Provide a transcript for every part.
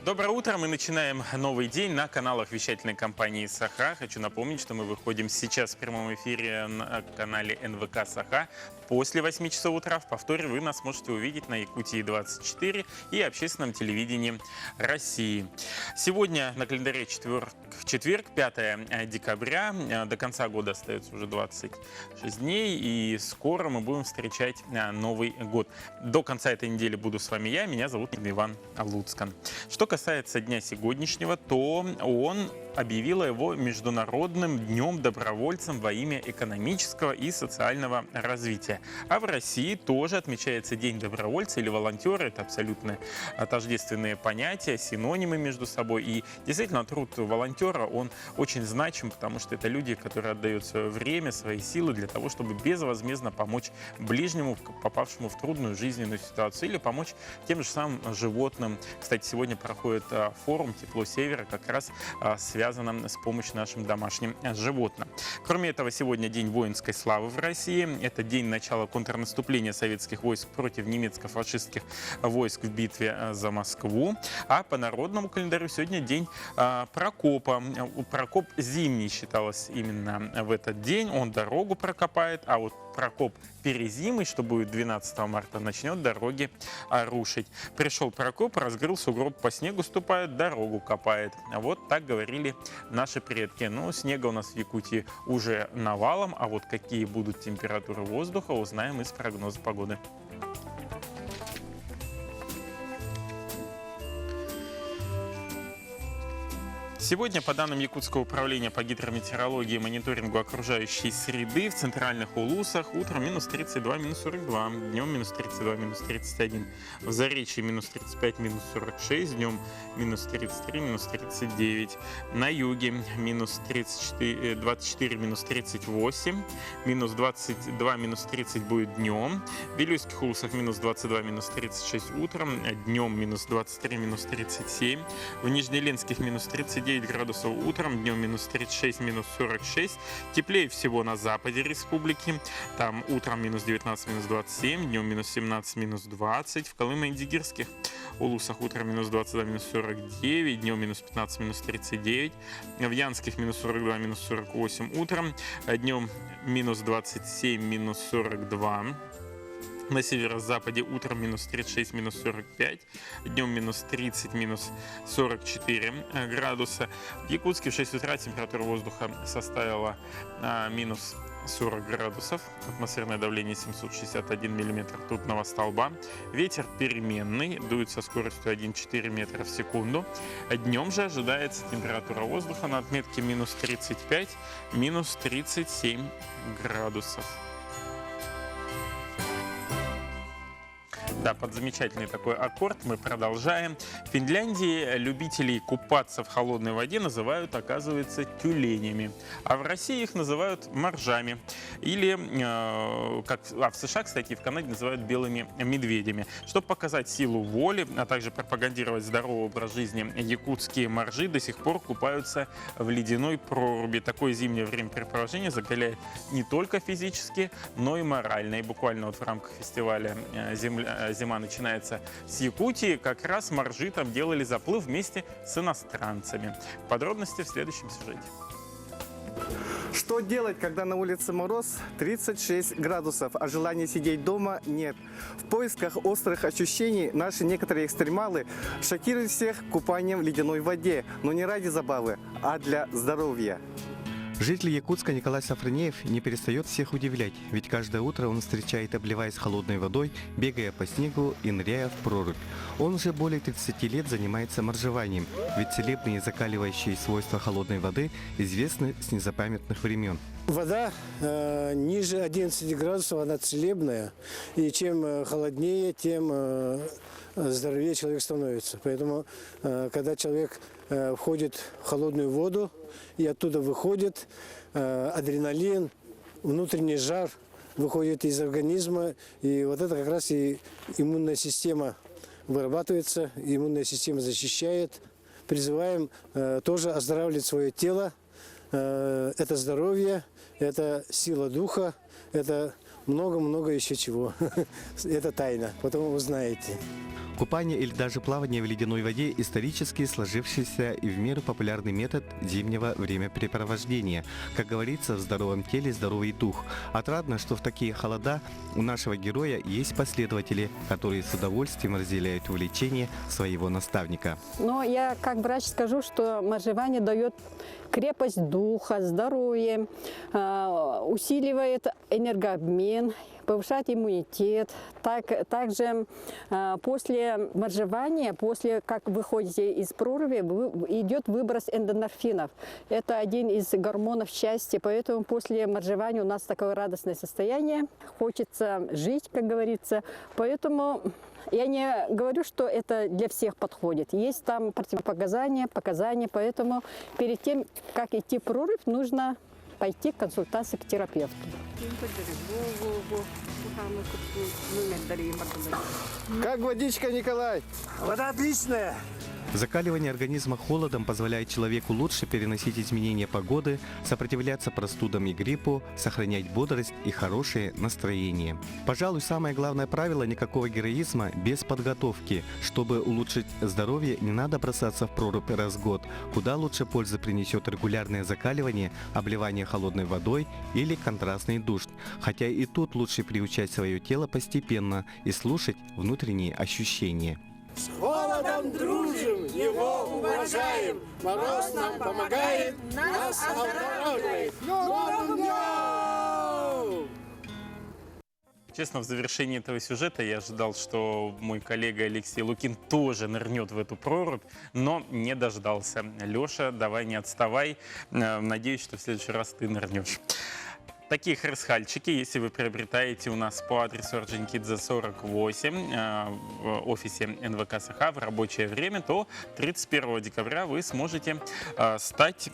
Доброе утро! Мы начинаем новый день на каналах вещательной компании «Саха». Хочу напомнить, что мы выходим сейчас в прямом эфире на канале НВК «Саха» после 8 часов утра. В повторе вы нас можете увидеть на Якутии-24 и общественном телевидении России. Сегодня на календаре четверг, 5 декабря. До конца года остается уже 26 дней, и скоро мы будем встречать Новый год. До конца этой недели буду с вами я. Меня зовут Иван Луцкан. Что касается дня сегодняшнего, то ООН объявила его Международным днем добровольцев во имя экономического и социального развития. А в России тоже отмечается День добровольца или волонтера. Это абсолютно тождественные понятия, синонимы между собой. И действительно, труд волонтера, он очень значим, потому что это люди, которые отдают свое время, свои силы для того, чтобы безвозмездно помочь ближнему, попавшему в трудную жизненную ситуацию, или помочь тем же самым животным. Кстати, сегодня проходит форум «Тепло Севера», как раз связано с помощью нашим домашним животным. Кроме этого, сегодня День воинской славы в России. Это день начала контрнаступления советских войск против немецко-фашистских войск в битве за Москву. А по народному календарю сегодня день Прокопа. Прокоп зимний считалось именно в этот день. Он дорогу прокопает, а вот Прокоп перезимый, что будет 12 марта, начнет дороги рушить. Пришел Прокоп, разгрыл сугроб, по снегу ступает, дорогу копает. Вот так говорили наши предки. Но снега у нас в Якутии уже навалом, а вот какие будут температуры воздуха, узнаем из прогноза погоды. Сегодня, по данным Якутского управления по гидрометеорологии и мониторингу окружающей среды, в центральных Улусах утром минус 32, минус 42, днем минус 32, минус 31, в Заречье минус 35, минус 46, днем минус 33, минус 39, на юге минус 34, 24, минус 38, минус 22, минус 30 будет днем, в Вилюйских Улусах минус 22, минус 36 утром, днем минус 23, минус 37, в Нижнеленских минус 39 градусов утром, днем минус 36, минус 46. Теплее всего на западе республики. Там утром минус 19, минус 27, днем минус 17, минус 20. В Колымо-Индигирских Улусах утром минус 22, минус 49, днем минус 15, минус 39. В Янских минус 42, минус 48 утром, днем минус 27, минус 42. На северо-западе утром минус 36, минус 45, днем минус 30, минус 44 градуса. В Якутске в 6 утра температура воздуха составила минус 40 градусов, атмосферное давление 761 миллиметр ртутного столба, ветер переменный, дует со скоростью 1,4 метра в секунду. Днем же ожидается температура воздуха на отметке минус 35, минус 37 градусов. Да, под замечательный такой аккорд мы продолжаем. В Финляндии любителей купаться в холодной воде называют, оказывается, тюленями. А в России их называют моржами. Или, в США, кстати, и в Канаде называют белыми медведями. Чтобы показать силу воли, а также пропагандировать здоровый образ жизни, якутские моржи до сих пор купаются в ледяной проруби. Такое зимнее времяпрепровождение закаляет не только физически, но и морально. И буквально вот в рамках фестиваля «Зима начинается с Якутии», как раз моржи там делали заплыв вместе с иностранцами. Подробности в следующем сюжете. Что делать, когда на улице мороз 36 градусов, а желания сидеть дома нет? В поисках острых ощущений наши некоторые экстремалы шокируют всех купанием в ледяной воде, но не ради забавы, а для здоровья. Житель Якутска Николай Сафронеев не перестает всех удивлять, ведь каждое утро он встречает, обливаясь холодной водой, бегая по снегу и ныряя в прорубь. Он уже более 30 лет занимается моржеванием, ведь целебные закаливающие свойства холодной воды известны с незапамятных времен. Вода ниже 11 градусов, она целебная, и чем холоднее, тем здоровее человек становится. Поэтому, когда человек входит в холодную воду и оттуда выходит, адреналин, внутренний жар выходит из организма, и вот это как раз и иммунная система вырабатывается, иммунная система защищает. Призываем тоже оздоравливать свое тело. Это здоровье, это сила духа, это много-много еще чего. Это тайна, потом узнаете. Купание или даже плавание в ледяной воде – исторически сложившийся и в меру популярный метод зимнего времяпрепровождения. Как говорится, в здоровом теле здоровый дух. Отрадно, что в такие холода у нашего героя есть последователи, которые с удовольствием разделяют увлечение своего наставника. Но я как врач скажу, что моржевание дает крепость духа, здоровье, усиливает энергообмен, повышает иммунитет. Также после моржевания, после как выходите из проруби, идет выброс эндорфинов. Это один из гормонов счастья, поэтому после моржевания у нас такое радостное состояние. Хочется жить, как говорится. Поэтому я не говорю, что это для всех подходит. Есть там противопоказания, показания, поэтому перед тем, как идти в прорубь, нужно пойти к консультации к терапевту. Как водичка, Николай? Вода отличная. Закаливание организма холодом позволяет человеку лучше переносить изменения погоды, сопротивляться простудам и гриппу, сохранять бодрость и хорошее настроение. Пожалуй, самое главное правило – никакого героизма без подготовки. Чтобы улучшить здоровье, не надо бросаться в прорубь раз в год. Куда лучше пользы принесет регулярное закаливание, обливание холодной водой или контрастный душ. Хотя и тут лучше приучать свое тело постепенно и слушать внутренние ощущения. С холодом дружим, его уважаем. Мороз нам помогает, нас оздоравливает. Новым днем! Честно, в завершении этого сюжета я ожидал, что мой коллега Алексей Лукин тоже нырнет в эту прорубь, но не дождался. Леша, давай не отставай. Надеюсь, что в следующий раз ты нырнешь. Такие хрысхальчики, если вы приобретаете у нас по адресу Орджоникидзе 48 в офисе НВК Саха в рабочее время, то 31 декабря вы сможете стать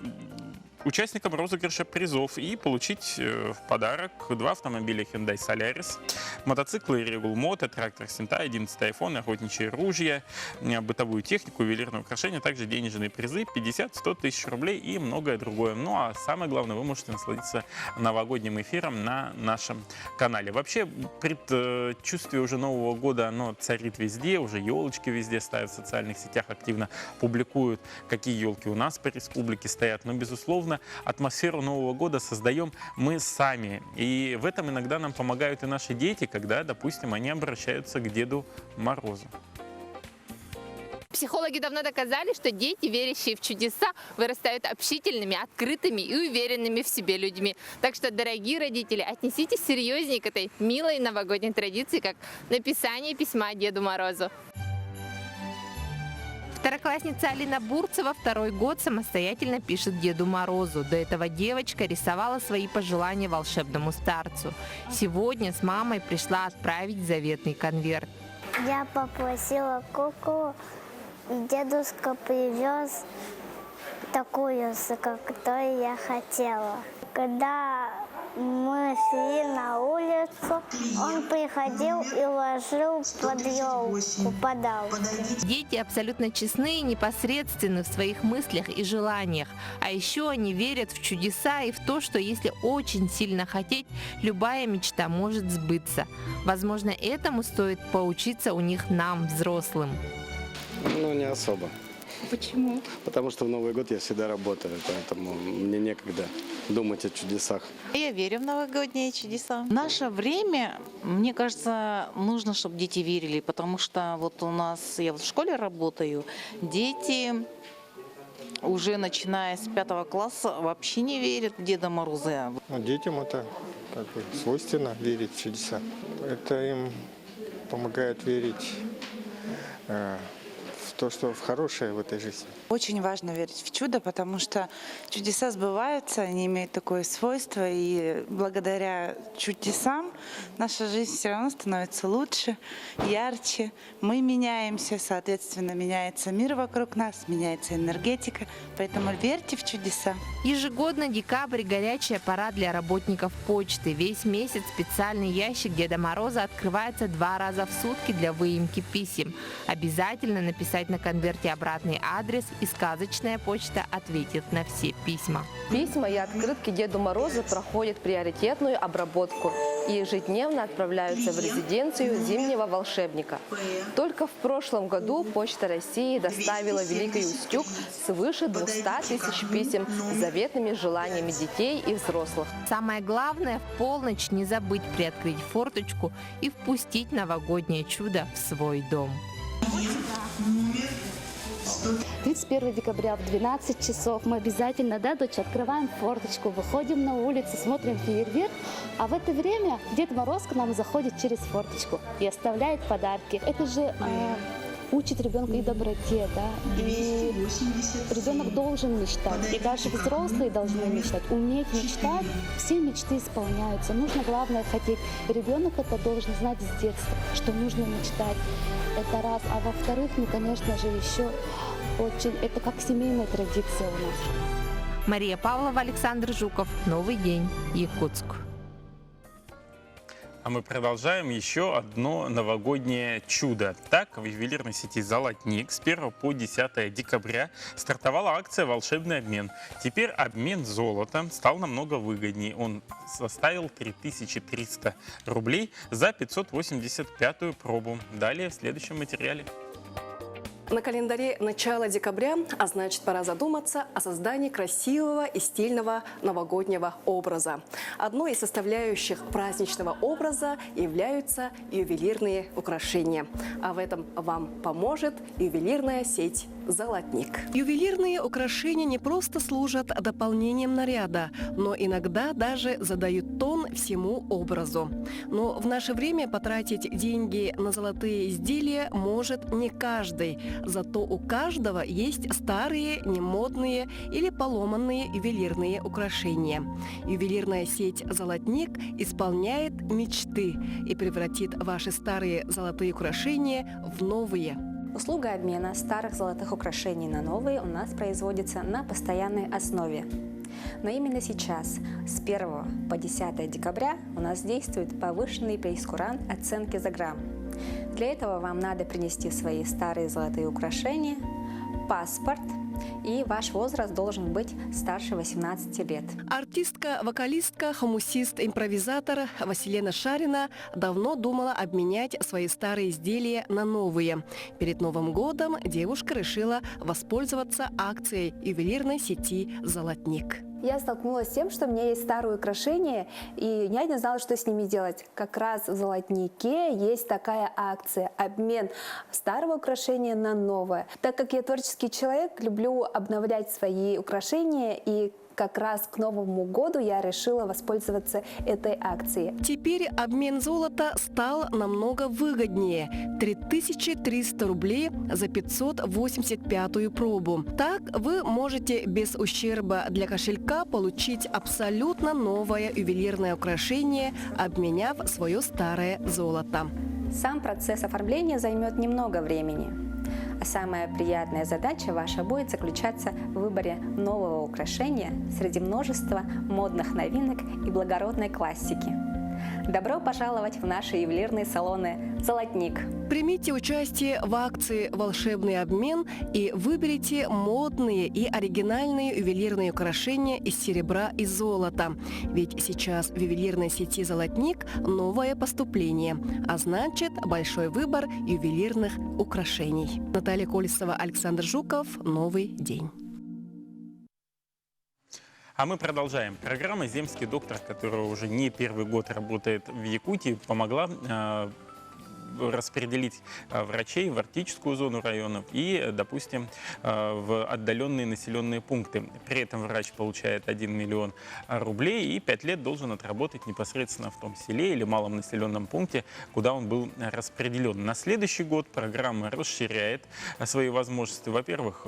участником розыгрыша призов и получить в подарок 2 автомобиля Hyundai Solaris, мотоциклы Regal Moto, трактор Синтай, 11 iPhone, охотничьи ружья, бытовую технику, ювелирные украшения, также денежные призы 50-100 тысяч рублей и многое другое. Ну а самое главное, вы можете насладиться новогодним эфиром на нашем канале. Вообще, предчувствие уже Нового года, оно царит везде, уже елочки везде ставят в социальных сетях, активно публикуют, какие елки у нас по республике стоят. Но, безусловно, атмосферу Нового года создаем мы сами. И в этом иногда нам помогают и наши дети, когда, допустим, они обращаются к Деду Морозу. Психологи давно доказали, что дети, верящие в чудеса, вырастают общительными, открытыми и уверенными в себе людьми. Так что, дорогие родители, отнеситесь серьезнее к этой милой новогодней традиции, как написание письма Деду Морозу. Второклассница Алина Бурцева 2-й год самостоятельно пишет Деду Морозу. До этого девочка рисовала свои пожелания волшебному старцу. Сегодня с мамой пришла отправить заветный конверт. Я попросила куклу, и дедушка привез такую, которую я хотела. Когда мы шли на улицу, он приходил и ложил под елку подарки. Дети абсолютно честны и непосредственны в своих мыслях и желаниях. А еще они верят в чудеса и в то, что если очень сильно хотеть, любая мечта может сбыться. Возможно, этому стоит поучиться у них нам, взрослым. Ну, не особо. Почему? Потому что в Новый год я всегда работаю, поэтому мне некогда думать о чудесах. Я верю в новогодние чудеса. В наше время, мне кажется, нужно, чтобы дети верили, потому что вот у нас, я в школе работаю, дети уже начиная с 5 класса вообще не верят в Деда Мороза. Детям это как бы свойственно верить в чудеса. Это им помогает верить в то, что в хорошее в этой жизни. Очень важно верить в чудо, потому что чудеса сбываются, они имеют такое свойство, и благодаря чудесам наша жизнь все равно становится лучше, ярче. Мы меняемся, соответственно, меняется мир вокруг нас, меняется энергетика, поэтому верьте в чудеса. Ежегодно декабрь – горячая пора для работников почты. Весь месяц специальный ящик Деда Мороза открывается 2 раза в сутки для выемки писем. Обязательно написать на конверте обратный адрес, и сказочная почта ответит на все письма. Письма и открытки Деду Морозу проходят приоритетную обработку. и ежедневно отправляются в резиденцию зимнего волшебника. Только в прошлом году Почта России доставила в Великий Устюг свыше 200 тысяч писем с заветными желаниями детей и взрослых. Самое главное – в полночь не забыть приоткрыть форточку и впустить новогоднее чудо в свой дом. 31 декабря в 12 часов мы обязательно, да, дочь, открываем форточку, выходим на улицу, смотрим фейерверк, а в это время Дед Мороз к нам заходит через форточку и оставляет подарки. Это же учит ребенка и доброте, да, и ребенок должен мечтать, и даже взрослые должны мечтать, уметь мечтать, все мечты исполняются, нужно главное хотеть. Ребенок это должен знать с детства, что нужно мечтать, это раз, а во-вторых, ну, конечно же, еще очень, это как семейная традиция у нас. Мария Павлова, Александр Жуков. Новый день. Якутск. А мы продолжаем еще одно новогоднее чудо. Так, в ювелирной сети «Золотник» с 1 по 10 декабря стартовала акция «Волшебный обмен». Теперь обмен золота стал намного выгоднее. Он составил 3300 рублей за 585-ю пробу. Далее в следующем материале. На календаре начало декабря, а значит, пора задуматься о создании красивого и стильного новогоднего образа. Одной из составляющих праздничного образа являются ювелирные украшения. А в этом вам поможет ювелирная сеть «Золотник». Ювелирные украшения не просто служат дополнением наряда, но иногда даже задают тон всему образу. Но в наше время потратить деньги на золотые изделия может не каждый. Зато у каждого есть старые, немодные или поломанные ювелирные украшения. Ювелирная сеть «Золотник» исполняет мечты и превратит ваши старые золотые украшения в новые. Услуга обмена старых золотых украшений на новые у нас производится на постоянной основе. Но именно сейчас, с 1 по 10 декабря, у нас действует повышенный прейскурант оценки за грамм. Для этого вам надо принести свои старые золотые украшения, паспорт, и ваш возраст должен быть старше 18 лет. Артистка, вокалистка, хомусист, импровизатор Василена Шарина давно думала обменять свои старые изделия на новые. Перед Новым годом девушка решила воспользоваться акцией ювелирной сети «Золотник». Я столкнулась с тем, что у меня есть старые украшения, и я не знала, что с ними делать. Как раз в «Золотнике» есть такая акция – обмен старого украшения на новое. Так как я творческий человек, люблю обновлять свои украшения, и как раз к Новому году я решила воспользоваться этой акцией. Теперь обмен золота стал намного выгоднее – 3300 рублей за 585-ю пробу. Так вы можете без ущерба для кошелька получить абсолютно новое ювелирное украшение, обменяв свое старое золото. Сам процесс оформления займет немного времени. А самая приятная задача ваша будет заключаться в выборе нового украшения среди множества модных новинок и благородной классики. Добро пожаловать в наши ювелирные салоны «Золотник». Примите участие в акции «Волшебный обмен» и выберите модные и оригинальные ювелирные украшения из серебра и золота. Ведь сейчас в ювелирной сети «Золотник» новое поступление, а значит большой выбор ювелирных украшений. Наталья Колесова, Александр Жуков. Новый день. А мы продолжаем. Программа «Земский доктор», которая уже не первый год работает в Якутии, помогла распределить врачей в арктическую зону районов и, допустим, в отдаленные населенные пункты. При этом врач получает 1 миллион рублей и 5 лет должен отработать непосредственно в том селе или малом населенном пункте, куда он был распределен. На следующий год программа расширяет свои возможности. Во-первых,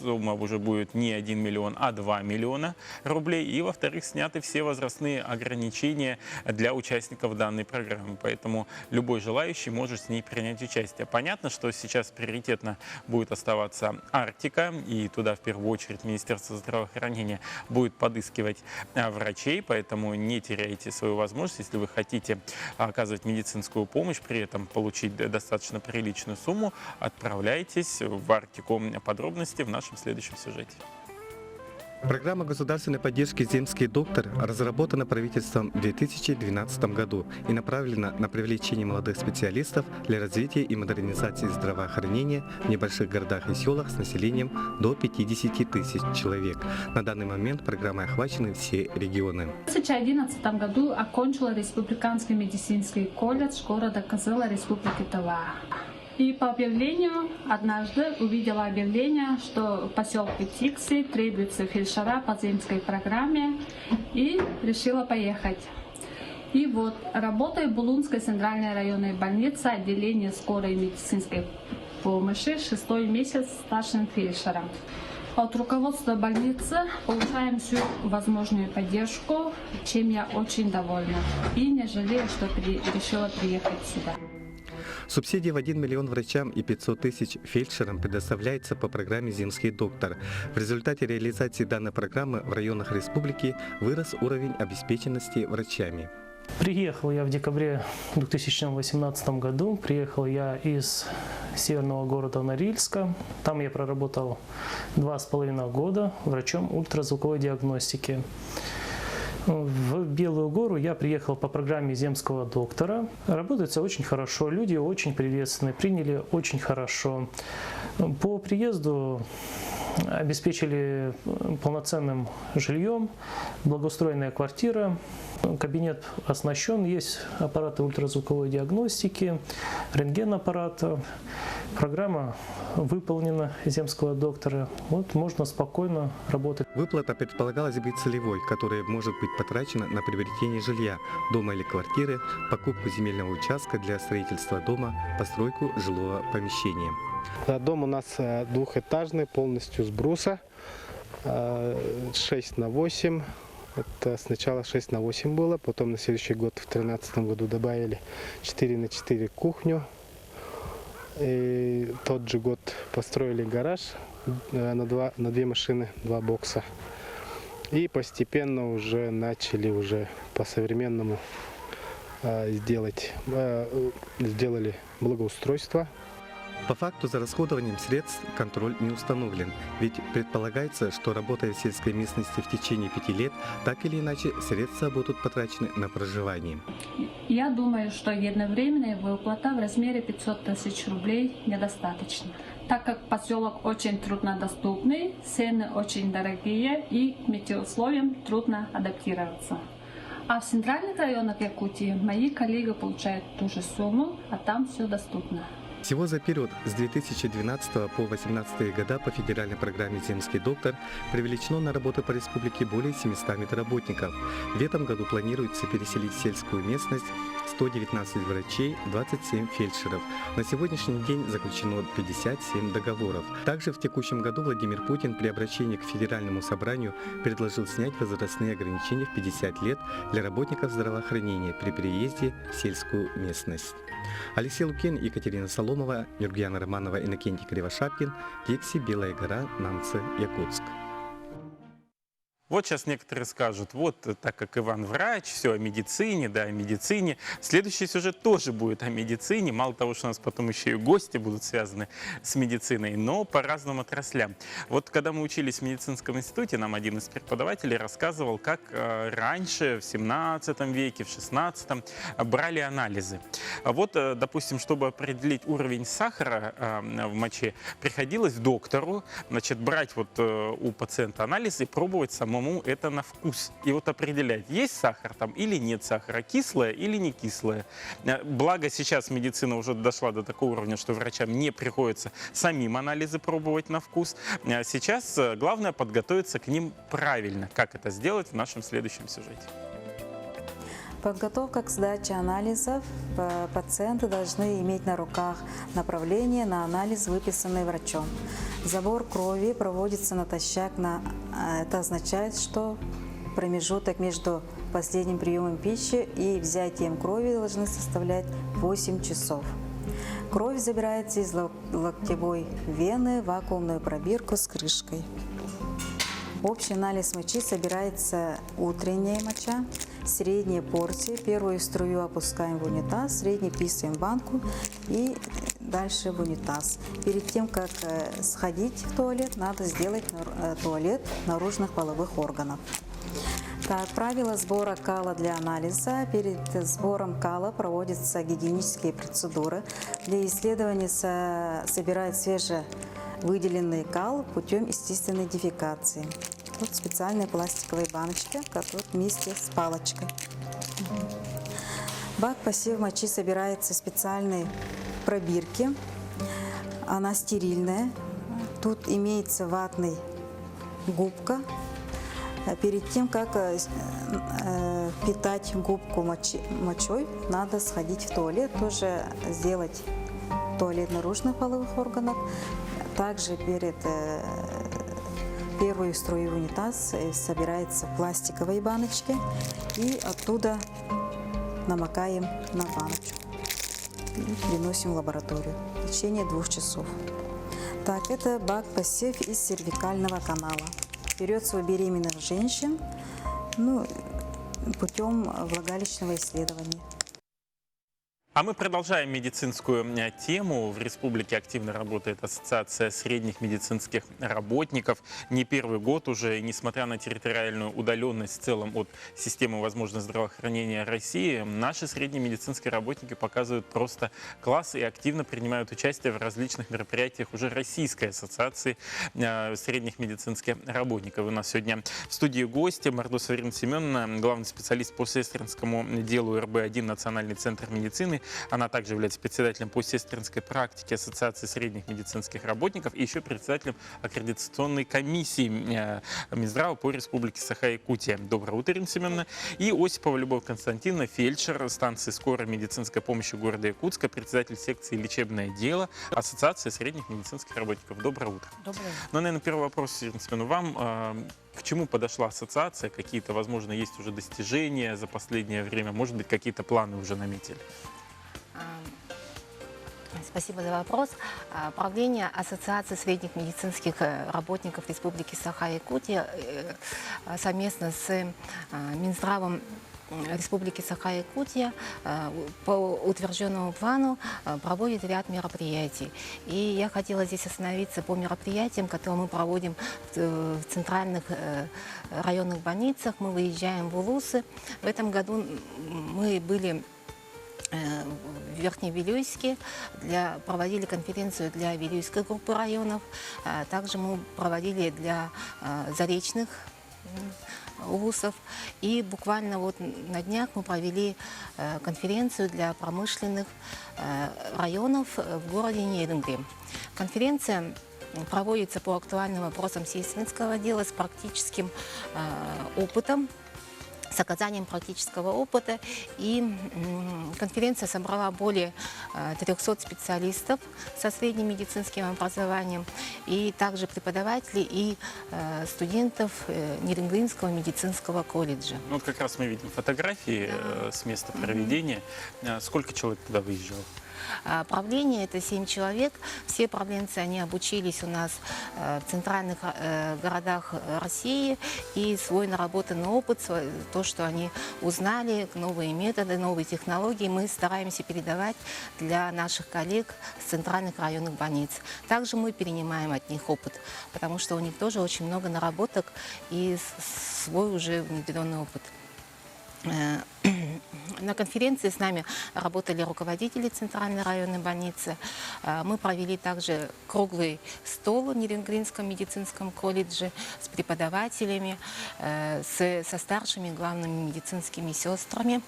сумма уже будет не 1 миллион, а 2 миллиона рублей. И, во-вторых, сняты все возрастные ограничения для участников данной программы. Поэтому любой желающий может с ней принять участие. Понятно, что сейчас приоритетно будет оставаться Арктика, и туда в первую очередь Министерство здравоохранения будет подыскивать врачей, поэтому не теряйте свою возможность. Если вы хотите оказывать медицинскую помощь, при этом получить достаточно приличную сумму, отправляйтесь в Арктику. Подробности в нашем следующем сюжете. Программа государственной поддержки «Земский доктор» разработана правительством в 2012 году и направлена на привлечение молодых специалистов для развития и модернизации здравоохранения в небольших городах и селах с населением до 50 тысяч человек. На данный момент программой охвачены все регионы. В 2011 году окончила Республиканский медицинский колледж города Кызыла, Республики Тыва. И по объявлению однажды увидела объявление, что в поселке Тикси требуется фельдшера по земской программе, и решила поехать. И вот, работаю в Булунской центральной районной больнице, отделение скорой медицинской помощи, 6-й месяц старшим фельдшером. От руководства больницы получаем всю возможную поддержку, чем я очень довольна. И не жалею, что решила приехать сюда. Субсидия в 1 миллион врачам и 500 тысяч фельдшерам предоставляется по программе «Земский доктор». В результате реализации данной программы в районах республики вырос уровень обеспеченности врачами. Приехал я в декабре 2018 году. Приехал я из северного города Норильска. Там я проработал 2,5 года врачом ультразвуковой диагностики. В Белую гору я приехал по программе «Земского доктора». Работается очень хорошо, люди очень приветственные, приняли очень хорошо. По приезду обеспечили полноценным жильем, благоустроенная квартира, кабинет оснащен, есть аппараты ультразвуковой диагностики, рентген-аппарат. Программа выполнена земского доктора. Вот можно спокойно работать. Выплата предполагалась быть целевой, которая может быть потрачена на приобретение жилья, дома или квартиры, покупку земельного участка для строительства дома, постройку жилого помещения. Дом у нас двухэтажный, полностью с бруса, 6×8. Это сначала 6×8 было, потом на следующий год, в 2013 году, добавили 4×4 кухню. И тот же год построили гараж на две машины, 2 бокса. И постепенно уже начали по-современному сделали благоустройство. По факту за расходованием средств контроль не установлен, ведь предполагается, что работая в сельской местности в течение 5 лет, так или иначе средства будут потрачены на проживание. Я думаю, что единовременная выплата в размере 500 тысяч рублей недостаточно, так как поселок очень труднодоступный, цены очень дорогие и к метеоусловиям трудно адаптироваться. А в центральных районах Якутии мои коллеги получают ту же сумму, а там все доступно. Всего за период с 2012 по 2018 года по федеральной программе «Земский доктор» привлечено на работу по республике более 700 медработников. В этом году планируется переселить в сельскую местность 119 врачей, 27 фельдшеров. На сегодняшний день заключено 57 договоров. Также в текущем году Владимир Путин при обращении к Федеральному собранию предложил снять возрастные ограничения в 50 лет для работников здравоохранения при переезде в сельскую местность. Алексей Лукин, Екатерина Соломова, Нургияна Романова, Иннокентий Кривошапкин, Тикси, Белая гора, Намцы, Якутск. Вот сейчас некоторые скажут, вот так как Иван врач, все о медицине, да, о медицине. Следующий сюжет тоже будет о медицине. Мало того, что у нас потом еще и гости будут связаны с медициной, но по разным отраслям. Вот когда мы учились в медицинском институте, нам один из преподавателей рассказывал, как раньше, в 17 веке, в 16 брали анализы. Вот, допустим, чтобы определить уровень сахара в моче, приходилось доктору, значит, брать вот у пациента анализ и пробовать самому это на вкус. И вот определять, есть сахар там или нет сахара, кислое или не кислое. Благо сейчас медицина уже дошла до такого уровня, что врачам не приходится самим анализы пробовать на вкус. Сейчас главное подготовиться к ним правильно. Как это сделать в нашем следующем сюжете. Подготовка к сдаче анализов. Пациенты должны иметь на руках направление на анализ, выписанный врачом. Забор крови проводится натощак. Это означает, что промежуток между последним приемом пищи и взятием крови должны составлять 8 часов. Кровь забирается из локтевой вены в вакуумную пробирку с крышкой. Общий анализ мочи собирается утренняя моча, средние порции. Первую струю опускаем в унитаз, средний писаем в банку и дальше в унитаз. Перед тем, как сходить в туалет, надо сделать туалет наружных половых органов. Так, правила сбора кала для анализа. Перед сбором кала проводятся гигиенические процедуры. Для исследования собирают свежевыделенный кал путем естественной дефекации. Тут специальная пластиковая баночка, которая вместе с палочкой. Бак посев мочи собирается в специальной пробирке. Она стерильная. Тут имеется ватная губка. Перед тем, как питать губку мочой, надо сходить в туалет, тоже сделать туалет наружных половых органов. Также перед первой струей в унитаз собирается в пластиковой баночке и оттуда намокаем на баночку и приносим в лабораторию в течение 2 часов. Так, это бак-посев из cervicального канала. Берется у беременных женщин путем влагалищного исследования. А мы продолжаем медицинскую тему. В республике активно работает Ассоциация средних медицинских работников. Не первый год уже, и несмотря на территориальную удаленность в целом от системы возможного здравоохранения России, наши средние медицинские работники показывают просто класс и активно принимают участие в различных мероприятиях уже Российской ассоциации средних медицинских работников. У нас сегодня в студии гости Мордосова Ирина Семеновна, главный специалист по сестринскому делу РБ-1 Национальный центр медицины. Она также является председателем по сестринской практике Ассоциации средних медицинских работников и еще председателем аккредитационной комиссии Минздрава по Республике Саха-Якутия. Доброе утро, Ирина Семеновна. И Осипова Любовь Константиновна, фельдшер станции скорой медицинской помощи города Якутска, председатель секции «Лечебное дело» Ассоциации средних медицинских работников. Доброе утро. Доброе утро. Ну, наверное, первый вопрос, Ирина Семеновна, вам. К чему подошла ассоциация? Какие-то, возможно, есть уже достижения за последнее время? Может быть, какие-то планы уже наметили? Спасибо за вопрос. Правление Ассоциации средних медицинских работников Республики Саха-Якутия совместно с Минздравом Республики Саха-Якутия по утвержденному плану проводит ряд мероприятий. И я хотела здесь остановиться по мероприятиям, которые мы проводим в центральных районных больницах. Мы выезжаем в Улусы. В этом году мы были в Верхневилюйске, проводили конференцию для Вилюйской группы районов. Также мы проводили для заречных улусов. И буквально вот на днях мы провели конференцию для промышленных районов в городе Нейденгри. Конференция проводится по актуальным вопросам сестринского дела с практическим опытом, с оказанием практического опыта. И конференция собрала более 300 специалистов со средним медицинским образованием, и также преподавателей и студентов Нейденгринского медицинского колледжа. Ну, вот как раз мы видим фотографии с места проведения. Сколько человек туда выезжало? Правление – это 7 человек. Все правленцы, они обучились у нас в центральных городах России, и свой наработанный опыт, то, что они узнали, новые методы, новые технологии, мы стараемся передавать для наших коллег с центральных районных больниц. Также мы перенимаем от них опыт, потому что у них тоже очень много наработок и свой уже внедренный опыт. На конференции с нами работали руководители Центральной районной больницы. Мы провели также круглый стол в Нейденгринском медицинском колледже с преподавателями, со старшими главными медицинскими сестрами,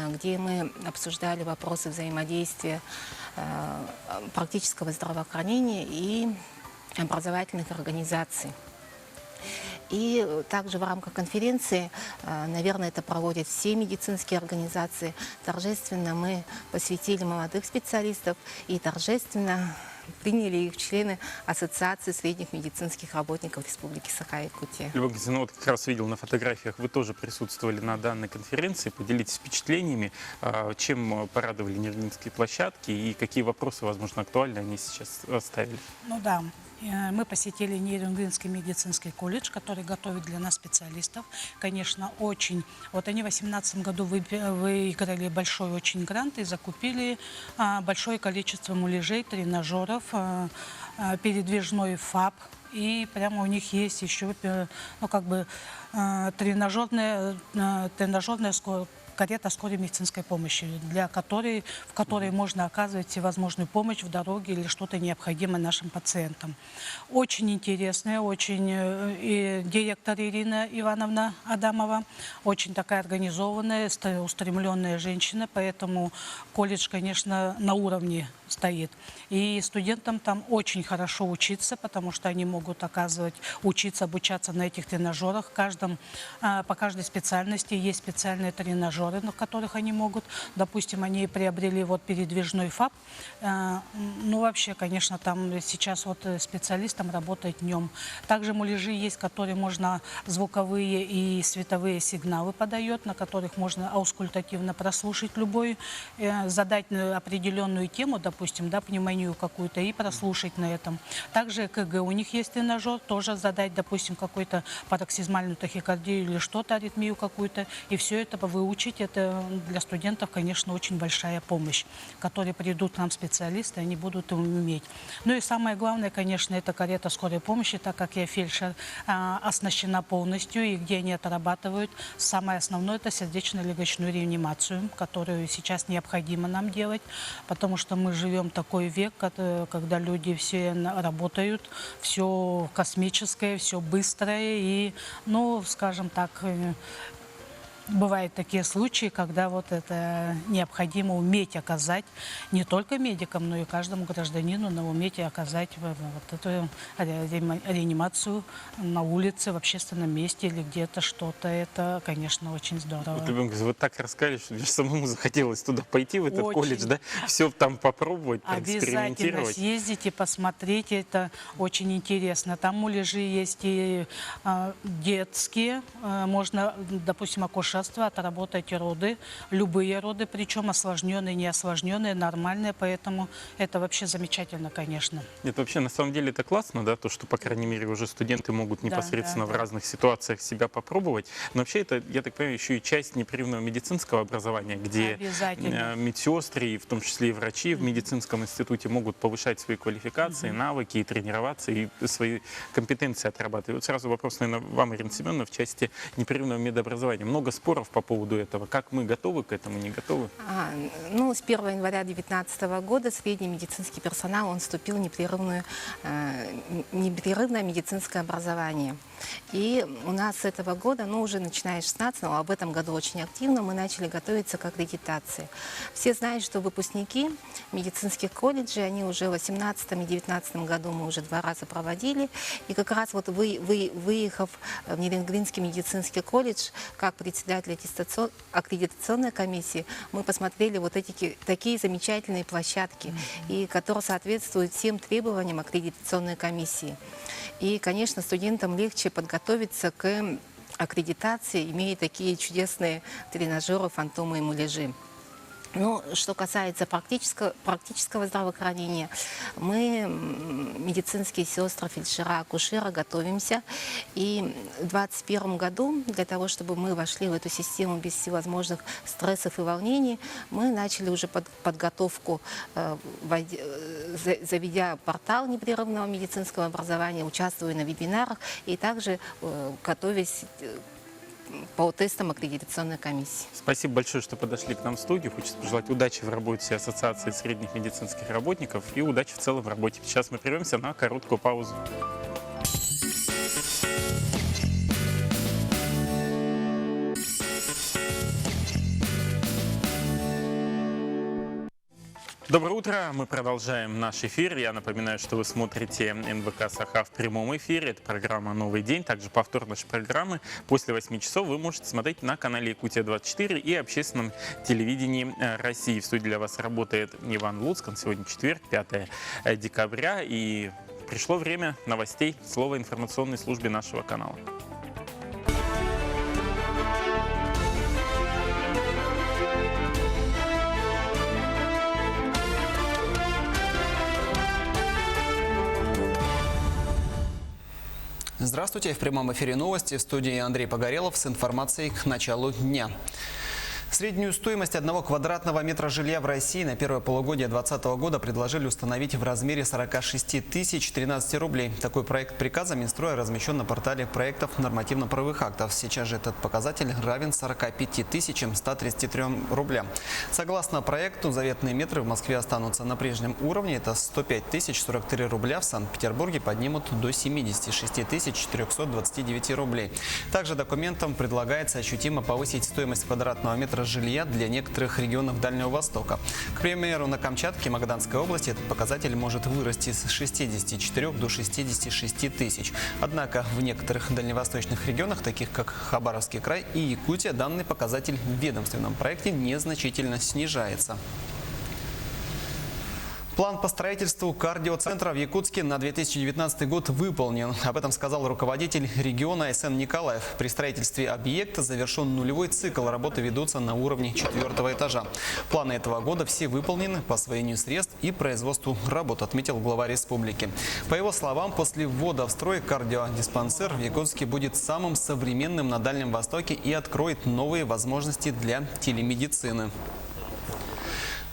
где мы обсуждали вопросы взаимодействия практического здравоохранения и образовательных организаций. И также в рамках конференции, наверное, это проводят все медицинские организации, торжественно мы посвятили молодых специалистов и торжественно приняли их члены Ассоциации средних медицинских работников Республики Саха-Якутия. Любовь Константиновна, вот как раз видел на фотографиях, вы тоже присутствовали на данной конференции. Поделитесь впечатлениями, чем порадовали нейденгринские площадки и какие вопросы, возможно, актуальны они сейчас оставили. Ну да, Мы посетили Нейрюнгринский медицинский колледж, который готовит для нас специалистов. Конечно, очень... Вот они в 2018 году выиграли большой очень грант и закупили большое количество муляжей, тренажеров, передвижной ФАП. И прямо у них есть еще, ну, как бы, тренажерная карета скорой медицинской помощи, в которой можно оказывать всевозможную помощь в дороге или что-то необходимое нашим пациентам. Очень интересная, очень и директор Ирина Ивановна Адамова, очень такая организованная, устремленная женщина, поэтому колледж, конечно, на уровне стоит. И студентам там очень хорошо учиться, потому что они могут обучаться на этих тренажерах. По каждой специальности есть специальные тренажеры, на которых они могут. Допустим, они приобрели вот передвижной ФАП. Ну, вообще, конечно, там сейчас вот специалистам работает днем. Также муляжи есть, которые можно звуковые и световые сигналы подает, на которых можно аускультативно прослушать любой, задать определенную тему, допустим, да, пневмонию какую-то, и прослушать на этом. Также ЭКГ у них есть тренажер, тоже задать, допустим, какую-то пароксизмальную тахикардию или что-то, аритмию какую-то, и все это выучить. Это для студентов, конечно, очень большая помощь, которые придут к нам специалисты, они будут уметь. Ну и самое главное, конечно, это карета скорой помощи, так как я фельдшер, оснащена полностью, и где они отрабатывают. Самое основное – это сердечно-легочную реанимацию, которую сейчас необходимо нам делать, потому что мы живем такой век, когда люди все работают, все космическое, все быстрое, и, ну, скажем так, бывают такие случаи, когда вот это необходимо уметь оказать не только медикам, но и каждому гражданину, но уметь оказать вот эту реанимацию на улице, в общественном месте или где-то что-то. Это, конечно, очень здорово. Вот, Любовь, вы так рассказали, что мне самому захотелось туда пойти, в этот колледж, да, все там попробовать, экспериментировать. Обязательно съездите, посмотрите, это очень интересно. Там муляжи есть и детские, можно, допустим, акушерство, отработать роды, любые роды, причем осложненные, неосложненные, нормальные, поэтому это вообще замечательно, конечно. Нет, вообще, на самом деле, это классно, да, то, что, по крайней мере, уже студенты могут непосредственно в разных ситуациях себя попробовать. Но вообще это, я так понимаю, еще и часть непрерывного медицинского образования, где медсестры, и в том числе и врачи в медицинском институте могут повышать свои квалификации, навыки и тренироваться, и свои компетенции отрабатывать. Вот сразу вопрос, наверное, вам, Ирина Семеновна, в части непрерывного медобразования. Много споров по поводу этого. Как мы готовы к этому, не готовы? Ну, с 1 января 2019 года средний медицинский персонал, он вступил в непрерывное медицинское образование. И у нас с этого года, ну, уже начиная с 16, но об этом году очень активно, мы начали готовиться к аккредитации. Все знают, что выпускники медицинских колледжей, они уже в 2018 и 2019 году мы уже 2 раза проводили. И как раз вот выехав в Нейрюнгринский медицинский колледж, как председатель аккредитационной комиссии, мы посмотрели вот такие замечательные площадки, и которые соответствуют всем требованиям аккредитационной комиссии. И, конечно, студентам легче подготовиться к аккредитации, имея такие чудесные тренажеры, фантомы и муляжи. Ну, что касается практического здравоохранения, мы, медицинские сестры, фельдшера, акушеры, готовимся. И в 2021 году, для того, чтобы мы вошли в эту систему без всевозможных стрессов и волнений, мы начали уже подготовку, заведя портал непрерывного медицинского образования, участвуя на вебинарах и также готовясь по тестам аккредитационной комиссии. Спасибо большое, что подошли к нам в студию. Хочется пожелать удачи в работе Ассоциации средних медицинских работников и удачи в целом в работе. Сейчас мы прервемся на короткую паузу. Доброе утро, мы продолжаем наш эфир. Я напоминаю, что вы смотрите НВК Саха в прямом эфире. Это программа «Новый день». Также повтор нашей программы после 8 часов вы можете смотреть на канале Якутия-24 и общественном телевидении России. В студии для вас работает Иван Луцкан. Сегодня четверг, 5 декабря. И пришло время новостей. Слово информационной службе нашего канала. Здравствуйте. В прямом эфире новости. В студии Андрей Погорелов с информацией к началу дня. Среднюю стоимость 1 квадратного метра жилья в России на первое полугодие 2020 года предложили установить в размере 46 тысяч 13 рублей. Такой проект приказа Минстроя размещен на портале проектов нормативно-правовых актов. Сейчас же этот показатель равен 45 тысячам 133 рублям. Согласно проекту, заветные метры в Москве останутся на прежнем уровне. Это 105 тысяч 43 рубля. В Санкт-Петербурге поднимут до 76 тысяч 429 рублей. Также документом предлагается ощутимо повысить стоимость квадратного метра жилья для некоторых регионов Дальнего Востока. К примеру, на Камчатке и Магаданской области этот показатель может вырасти с 64 до 66 тысяч. Однако в некоторых дальневосточных регионах, таких как Хабаровский край и Якутия, данный показатель в ведомственном проекте незначительно снижается. План по строительству кардиоцентра в Якутске на 2019 год выполнен. Об этом сказал руководитель региона СН Николаев. При строительстве объекта завершен нулевой цикл. Работы ведутся на уровне 4-го этажа. Планы этого года все выполнены по освоению средств и производству работ, отметил глава республики. По его словам, после ввода в строй кардиодиспансер в Якутске будет самым современным на Дальнем Востоке и откроет новые возможности для телемедицины.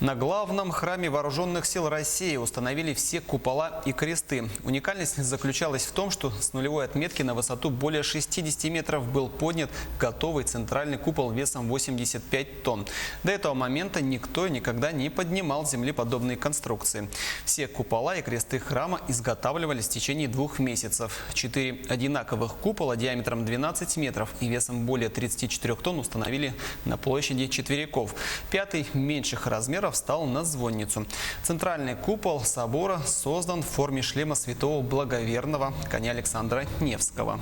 На главном храме Вооруженных сил России установили все купола и кресты. Уникальность заключалась в том, что с нулевой отметки на высоту более 60 метров был поднят готовый центральный купол весом 85 тонн. До этого момента никто никогда не поднимал с земли подобные конструкции. Все купола и кресты храма изготавливались в течение 2 месяцев. 4 одинаковых купола диаметром 12 метров и весом более 34 тонн установили на площади Четверяков. 5-й меньших размеров встал на звонницу. Центральный купол собора создан в форме шлема святого благоверного коня Александра Невского.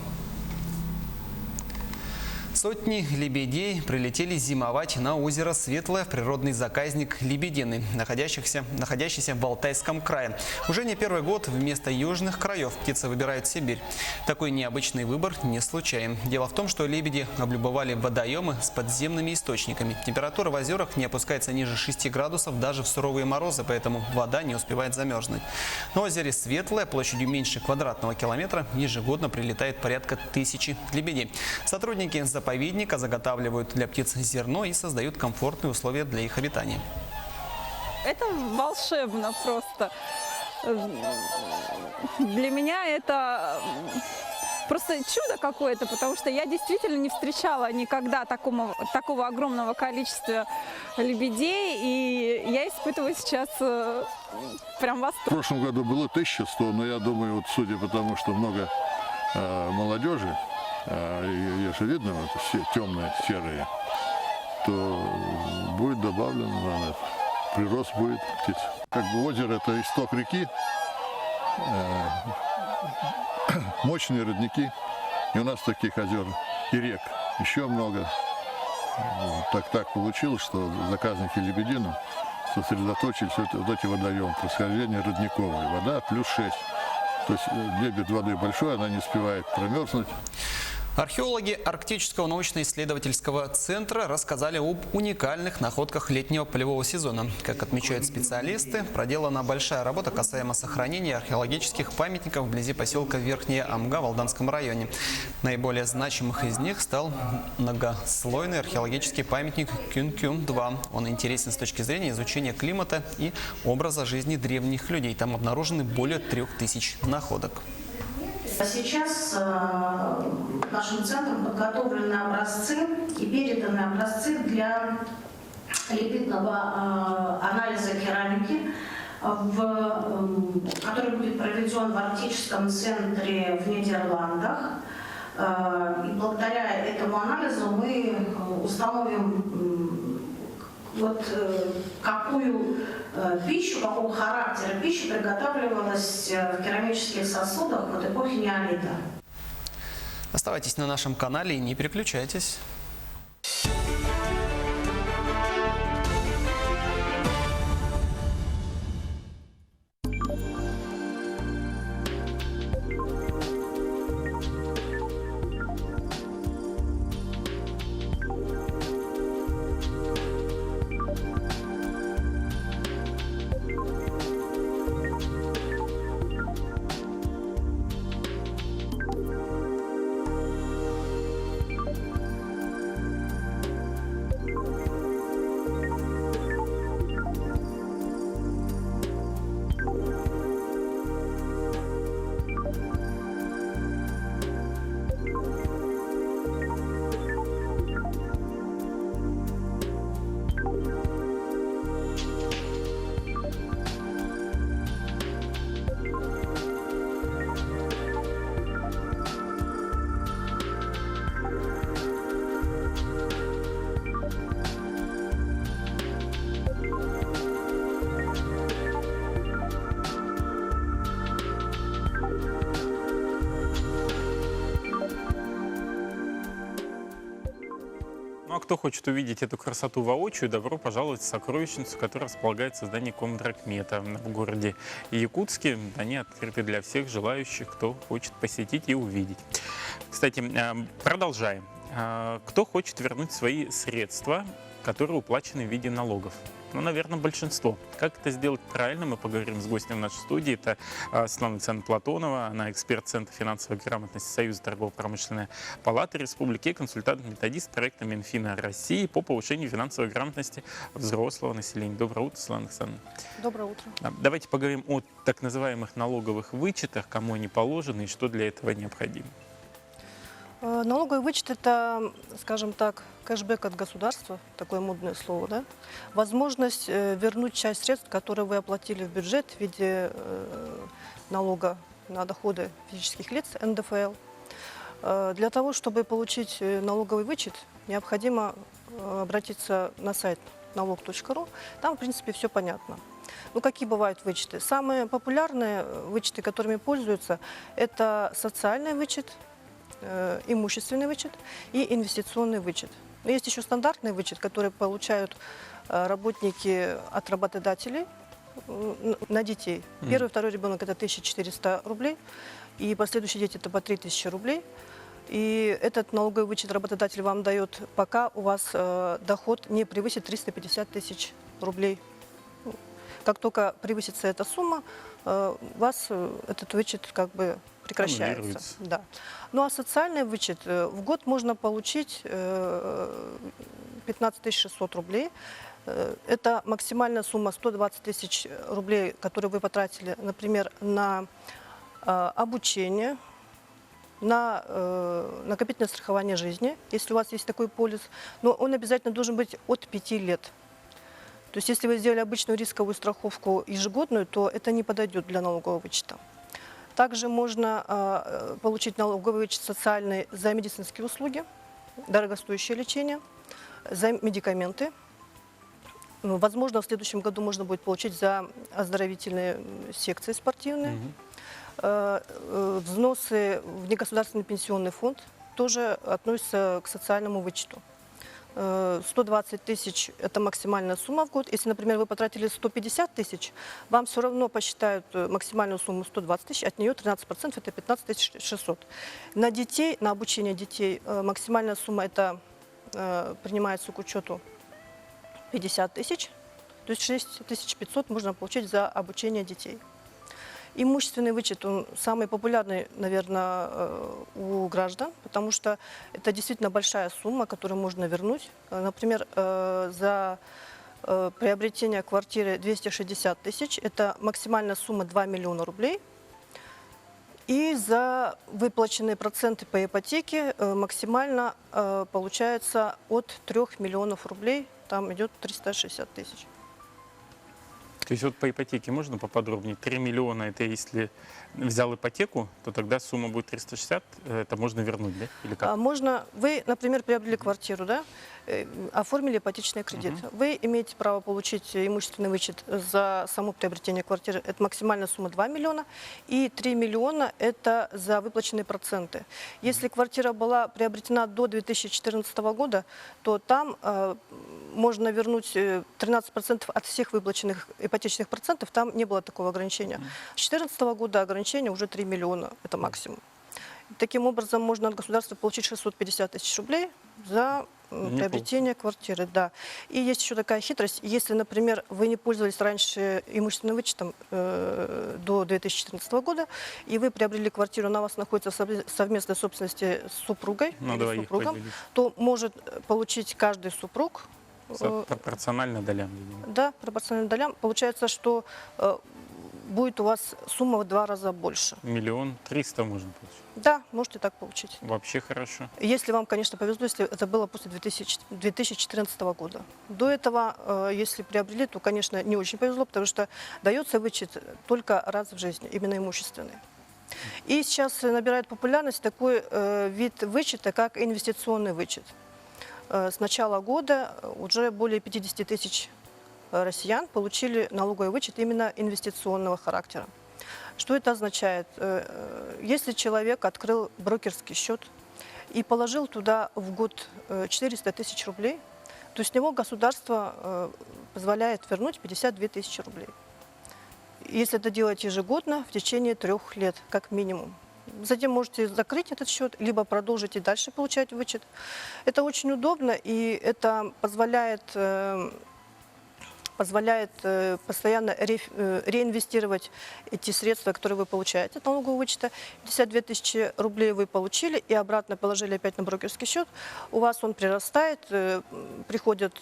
Сотни лебедей прилетели зимовать на озеро Светлое в природный заказник Лебединый, находящийся в Алтайском крае. Уже не первый год вместо южных краев птицы выбирают Сибирь. Такой необычный выбор не случайен. Дело в том, что лебеди облюбовали водоемы с подземными источниками. Температура в озерах не опускается ниже 6 градусов даже в суровые морозы, поэтому вода не успевает замерзнуть. На озере Светлое площадью меньше квадратного километра ежегодно прилетает порядка 1000 лебедей. Сотрудники заповедника заготавливают для птиц зерно и создают комфортные условия для их обитания. Это волшебно просто. Для меня это просто чудо какое-то, потому что я действительно не встречала никогда такого огромного количества лебедей, и я испытываю сейчас прям восторг. В прошлом году было 1100, но я думаю, вот судя по тому, что много молодежи, ее же видно, вот, все темные, серые, то будет добавлено, наверное, прирост будет птиц. Как бы озеро – это исток реки, мощные родники, и у нас таких озер и рек еще много. Так получилось, что заказники Лебединого сосредоточились вот эти водоемы, происхождение родниковой. Вода плюс 6. То есть дебит воды большой, она не успевает промерзнуть. Археологи Арктического научно-исследовательского центра рассказали об уникальных находках летнего полевого сезона. Как отмечают специалисты, проделана большая работа касаемо сохранения археологических памятников вблизи поселка Верхняя Амга в Алданском районе. Наиболее значимых из них стал многослойный археологический памятник Кюн-Кюн-2. Он интересен с точки зрения изучения климата и образа жизни древних людей. Там обнаружены более 3000 находок. Сейчас нашим центром подготовлены образцы и переданы образцы для липидного анализа керамики, который будет проведен в Арктическом центре в Нидерландах. И благодаря этому анализу мы установим, какую пищу, какого характера пища приготавливалась в керамических сосудах в эпохе неолита. Оставайтесь на нашем канале и не переключайтесь. Ну а кто хочет увидеть эту красоту воочию, добро пожаловать в сокровищницу, которая располагается в здании Комдракмета в городе Якутске. Они открыты для всех желающих, кто хочет посетить и увидеть. Кстати, продолжаем. Кто хочет вернуть свои средства, которые уплачены в виде налогов? Ну, наверное, большинство. Как это сделать правильно, мы поговорим с гостем нашей студии. Это Светлана Александровна Платонова, она эксперт Центра финансовой грамотности Союза торгово-промышленной палаты Республики и консультант-методист проекта Минфина России по повышению финансовой грамотности взрослого населения. Доброе утро, Светлана Александровна. Доброе утро. Давайте поговорим о так называемых налоговых вычетах, кому они положены и что для этого необходимо. Налоговый вычет – это, скажем так, кэшбэк от государства, такое модное слово, да? Возможность вернуть часть средств, которые вы оплатили в бюджет в виде налога на доходы физических лиц, НДФЛ. Для того, чтобы получить налоговый вычет, необходимо обратиться на сайт налог.ру. Там, в принципе, все понятно. Ну, какие бывают вычеты? Самые популярные вычеты, которыми пользуются, это социальный вычет, имущественный вычет и инвестиционный вычет. Но есть еще стандартный вычет, который получают работники от работодателей на детей. Первый, второй ребенок – это 1400 рублей, и последующие дети – это по 3000 рублей. И этот налоговый вычет работодатель вам дает, пока у вас доход не превысит 350 тысяч рублей. Как только превысится эта сумма, у вас этот вычет как бы прекращается. Да. Ну а социальный вычет в год можно получить 15 600 рублей. Это максимальная сумма 120 тысяч рублей, которые вы потратили, например, на обучение, на накопительное страхование жизни, если у вас есть такой полис. Но он обязательно должен быть от 5 лет. То есть если вы сделали обычную рисковую страховку ежегодную, то это не подойдет для налогового вычета. Также можно получить налоговый вычет социальный за медицинские услуги, дорогостоящее лечение, за медикаменты. Возможно, в следующем году можно будет получить за оздоровительные секции спортивные. Взносы в негосударственный пенсионный фонд тоже относятся к социальному вычету. 120 тысяч – это максимальная сумма в год. Если, например, вы потратили 150 тысяч, вам все равно посчитают максимальную сумму 120 тысяч, от нее 13% – это 15 600. На детей, на обучение детей максимальная сумма – это принимается к учету 50 тысяч, то есть 6500 можно получить за обучение детей. Имущественный вычет, он самый популярный, наверное, у граждан, потому что это действительно большая сумма, которую можно вернуть. Например, за приобретение квартиры 260 тысяч, это максимальная сумма 2 миллиона рублей. И за выплаченные проценты по ипотеке максимально получается от 3 миллионов рублей, там идет 360 тысяч. То есть вот по ипотеке можно поподробнее? 3 миллиона – это если взял ипотеку, то тогда сумма будет 360, это можно вернуть, да? Или как? Можно. Вы, например, приобрели квартиру, да? Оформили ипотечный кредит. Вы имеете право получить имущественный вычет за само приобретение квартиры. Это максимальная сумма 2 миллиона. И 3 миллиона – это за выплаченные проценты. Если квартира была приобретена до 2014 года, то там можно вернуть 13% от всех выплаченных ипотечных процентов. Там не было такого ограничения. С 2014 года ограничение уже 3 миллиона. Это максимум. Таким образом, можно от государства получить 650 тысяч рублей за приобретение квартиры. Да. И есть еще такая хитрость. Если, например, вы не пользовались раньше имущественным вычетом до 2014 года, и вы приобрели квартиру, она у вас находится в совместной собственности с супругой или супругом, то может получить каждый супруг. Пропорционально долям. Да, пропорционально долям. Получается, что будет у вас сумма в 2 раза больше. 1 300 000 можно получить? Да, можете так получить. Вообще хорошо. Если вам, конечно, повезло, если это было после 2014 года. До этого, если приобрели, то, конечно, не очень повезло, потому что дается вычет только раз в жизни, именно имущественный. И сейчас набирает популярность такой вид вычета, как инвестиционный вычет. С начала года уже более 50 тысяч россиян получили налоговый вычет именно инвестиционного характера. Что это означает? Если человек открыл брокерский счет и положил туда в год 400 тысяч рублей, то с него государство позволяет вернуть 52 тысячи рублей. Если это делать ежегодно, в течение 3 лет, как минимум. Затем можете закрыть этот счет, либо продолжить и дальше получать вычет. Это очень удобно, и это позволяет постоянно реинвестировать эти средства, которые вы получаете от налогового вычета. 52 тысячи рублей вы получили и обратно положили опять на брокерский счет. У вас он прирастает, приходят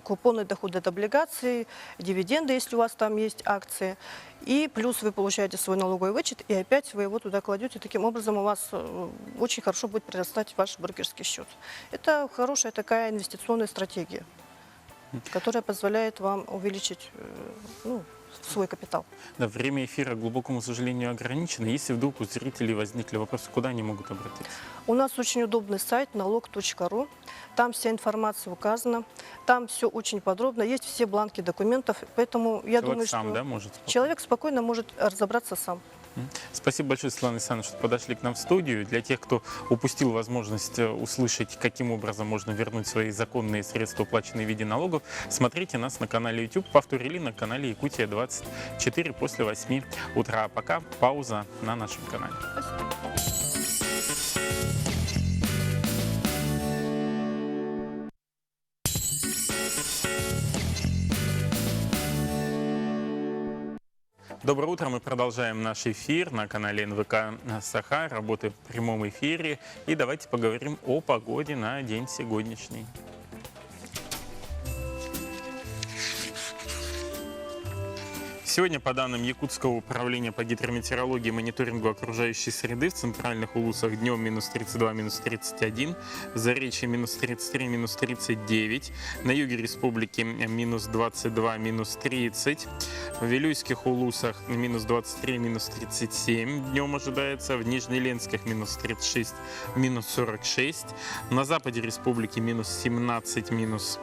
купоны, доходы от облигаций, дивиденды, если у вас там есть акции. И плюс вы получаете свой налоговый вычет, и опять вы его туда кладете. Таким образом у вас очень хорошо будет прирастать ваш брокерский счет. Это хорошая такая инвестиционная стратегия, которая позволяет вам увеличить свой капитал. Да, время эфира, к глубокому сожалению, ограничено. Если вдруг у зрителей возникли вопросы, куда они могут обратиться? У нас очень удобный сайт налог.ру. Там вся информация указана. Там все очень подробно. Есть все бланки документов. Поэтому я думаю, сам, что да, может человек спокойно может разобраться сам. Спасибо большое, Светлана Александровна, что подошли к нам в студию. Для тех, кто упустил возможность услышать, каким образом можно вернуть свои законные средства, уплаченные в виде налогов, смотрите нас на канале YouTube, повторили на канале Якутия 24 после 8 утра. А пока пауза на нашем канале. Доброе утро, мы продолжаем наш эфир на канале НВК Саха, работы в прямом эфире. И давайте поговорим о погоде на день сегодняшний. Сегодня, по данным Якутского управления по гидрометеорологии и мониторингу окружающей среды, в центральных улусах днем минус 32, минус 31, в Заречье минус 33, минус 39, на юге республики минус 22, минус 30, в Вилюйских улусах минус 23, минус 37 днем ожидается, в Нижнеленских минус 36, минус 46, на западе республики минус 17, минус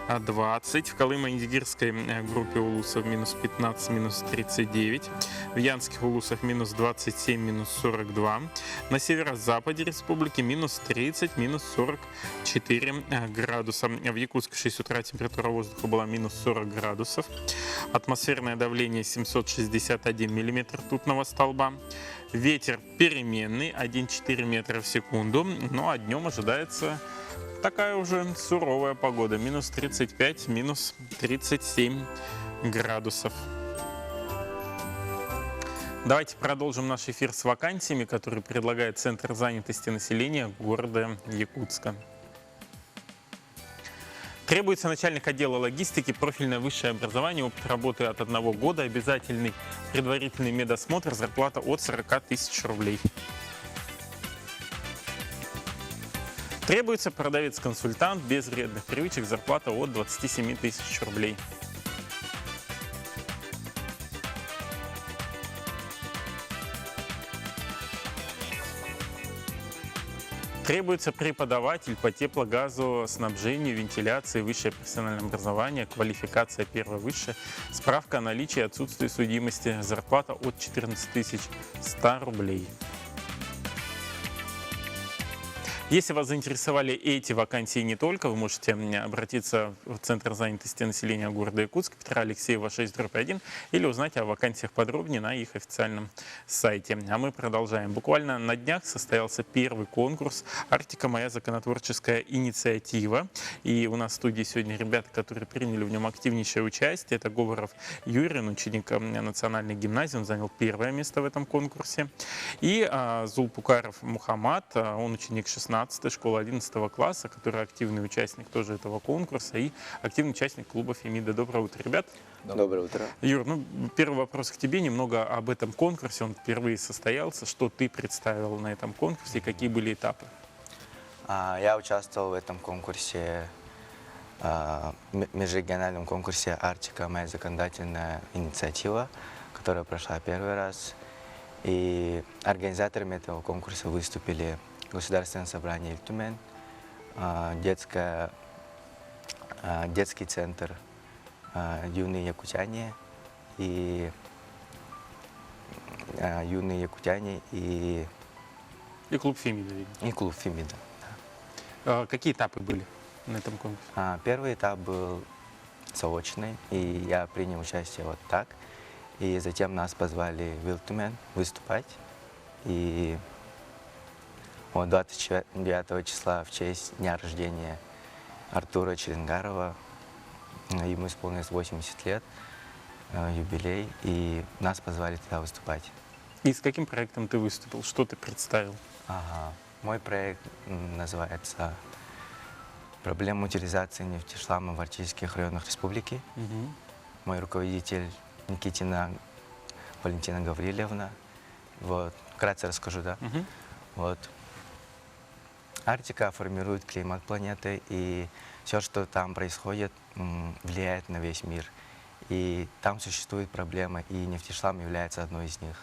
20, в Колымо-Индигирской группе улусов минус 15, минус 39, в Янских улусах минус 27, минус 42, на северо-западе республики минус 30, минус 44 градуса. В Якутске в 6 утра температура воздуха была минус 40 градусов, атмосферное давление 761 миллиметр ртутного столба, ветер переменный 1,4 метра в секунду, ну а днем ожидается такая уже суровая погода, минус 35, минус 37 градусов. Давайте продолжим наш эфир с вакансиями, которые предлагает Центр занятости населения города Якутска. Требуется начальник отдела логистики, профильное высшее образование, опыт работы от 1 года, обязательный предварительный медосмотр, зарплата от 40 тысяч рублей. Требуется продавец-консультант без вредных привычек, зарплата от 27 тысяч рублей. Требуется преподаватель по теплогазоснабжению, вентиляции, высшее профессиональное образование, квалификация первое высшее, справка о наличии и отсутствии судимости, зарплата от 14 100 рублей. Если вас заинтересовали эти вакансии не только, вы можете обратиться в Центр занятости населения города Якутска, Петра Алексеева, 6/1, или узнать о вакансиях подробнее на их официальном сайте. А мы продолжаем. Буквально на днях состоялся первый конкурс «Арктика. Моя законотворческая инициатива». И у нас в студии сегодня ребята, которые приняли в нем активнейшее участие. Это Говоров Юрий, ученик национальной гимназии, он занял первое место в этом конкурсе. И Зулпукаров Мухаммад, он ученик 16-й школы 11 класса, который активный участник тоже этого конкурса и активный участник клуба Фемида. Доброе утро, ребят. Доброе утро. Юр, первый вопрос к тебе, немного об этом конкурсе. Он впервые состоялся. Что ты представил на этом конкурсе и какие были этапы? Я участвовал в этом конкурсе, межрегиональном конкурсе «Арктика. Моя законодательная инициатива», которая прошла первый раз. И организаторами этого конкурса выступили Государственное собрание Ильтумен, детский центр «Юные якутяне» и И клуб Фемида, видимо. И клуб Фемида. Какие этапы были на этом конкурсе? Первый этап был заочный, и я принял участие вот так. И затем нас позвали в Вилтумен выступать. И вот 29 числа в честь дня рождения Артура Челенгарова, ему исполнилось 80 лет, юбилей, и нас позвали туда выступать. И с каким проектом ты выступил? Что ты представил? Мой проект называется «Проблема утилизации нефтешлама в артиллерийских районах республики». Мой руководитель Никитина Валентина Гаврилевна. Вот. Вкратце расскажу, да? Вот. Арктика формирует климат планеты, и все, что там происходит, влияет на весь мир. И там существуют проблемы, и нефтешлам является одной из них.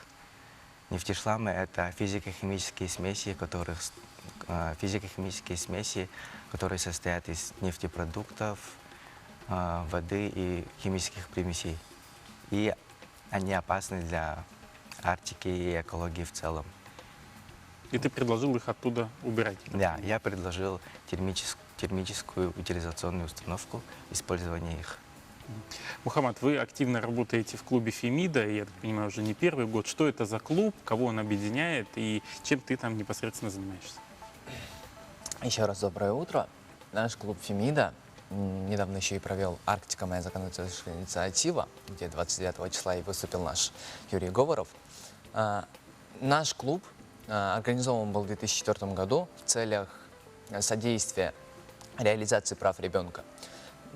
Нефтешламы — это физико-химические смеси, которые состоят из нефтепродуктов, воды и химических примесей. И они опасны для Арктики и экологии в целом. И ты предложил их оттуда убирать? Да, я предложил термическую утилизационную установку, использование их. Мухаммад, вы активно работаете в клубе Фемида, я так понимаю, уже не первый год. Что это за клуб, кого он объединяет и чем ты там непосредственно занимаешься? Еще раз доброе утро. Наш клуб Фемида недавно еще и провел «Арктика. Моя законодательная инициатива», где 29 числа и выступил наш Юрий Говоров. Наш клуб организован был в 2004 году в целях содействия реализации прав ребенка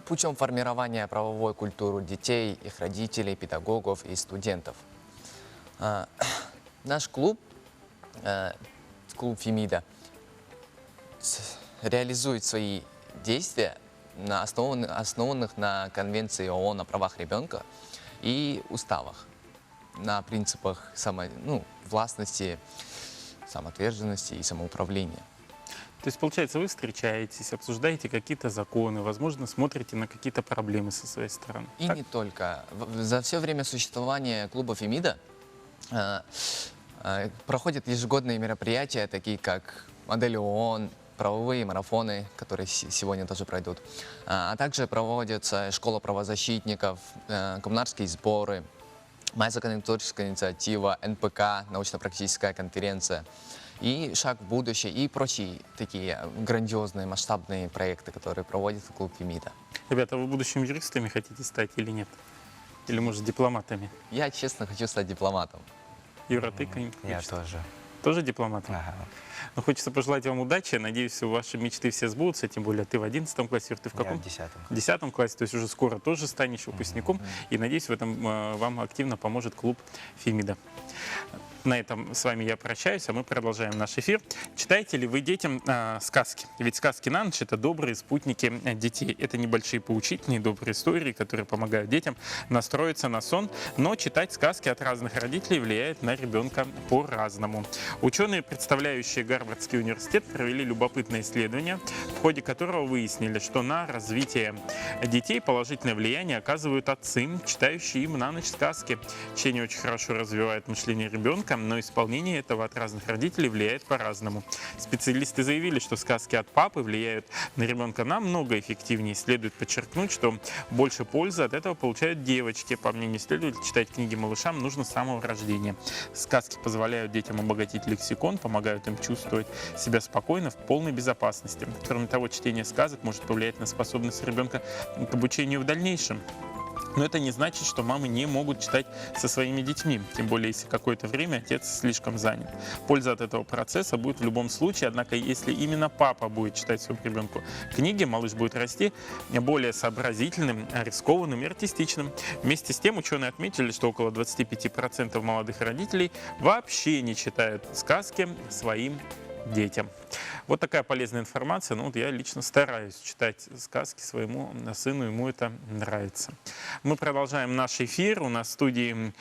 путем формирования правовой культуры детей, их родителей, педагогов и студентов. Наш клуб, клуб Фемида, реализует свои действия, основанных на Конвенции ООН о правах ребенка и уставах, на принципах властности, самоотверженности и самоуправления. То есть, получается, вы встречаетесь, обсуждаете какие-то законы, возможно, смотрите на какие-то проблемы со своей стороны. И так? Не только. За все время существования клуба Фемида проходят ежегодные мероприятия, такие как модель ООН, правовые марафоны, которые сегодня тоже пройдут, а также проводятся школа правозащитников, коммунарские сборы, моя законотворческая инициатива, НПК, научно-практическая конференция, и «Шаг в будущее», и прочие такие грандиозные масштабные проекты, которые проводит клуб Фемида. Ребята, вы будущими юристами хотите стать или нет? Или, может, дипломатами? Я, честно, хочу стать дипломатом. Юра, ты каким? Я тоже. Тоже дипломатом? Ага. Ну, хочется пожелать вам удачи. Надеюсь, ваши мечты все сбудутся. Тем более, ты в 11 классе, Юр, ты в каком? Я в 10. В 10 классе, то есть уже скоро тоже станешь выпускником. И надеюсь, в этом вам активно поможет клуб Фемида. На этом с вами я прощаюсь, а мы продолжаем наш эфир. Читаете ли вы детям сказки? Ведь сказки на ночь — это добрые спутники детей. Это небольшие поучительные добрые истории, которые помогают детям настроиться на сон. Но читать сказки от разных родителей влияет на ребенка по-разному. Ученые, представляющие Гарвардский университет, провели любопытное исследование, в ходе которого выяснили, что на развитие детей положительное влияние оказывают отцы, читающие им на ночь сказки. Чтение очень хорошо развивает мышление ребенка, но исполнение этого от разных родителей влияет по-разному. Специалисты заявили, что сказки от папы влияют на ребенка намного эффективнее. Следует подчеркнуть, что больше пользы от этого получают девочки. По мнению исследователей, читать книги малышам нужно с самого рождения. Сказки позволяют детям обогатить лексикон, помогают им чувствовать себя спокойно, в полной безопасности. Кроме того, чтение сказок может повлиять на способность ребенка к обучению в дальнейшем. Но это не значит, что мамы не могут читать со своими детьми, тем более, если какое-то время отец слишком занят. Польза от этого процесса будет в любом случае, однако, если именно папа будет читать своему ребенку книги, малыш будет расти более сообразительным, рискованным и артистичным. Вместе с тем, ученые отметили, что около 25% молодых родителей вообще не читают сказки своим детям. Вот такая полезная информация. Ну, вот я лично стараюсь читать сказки своему сыну, ему это нравится. Мы продолжаем наш эфир. У нас в студии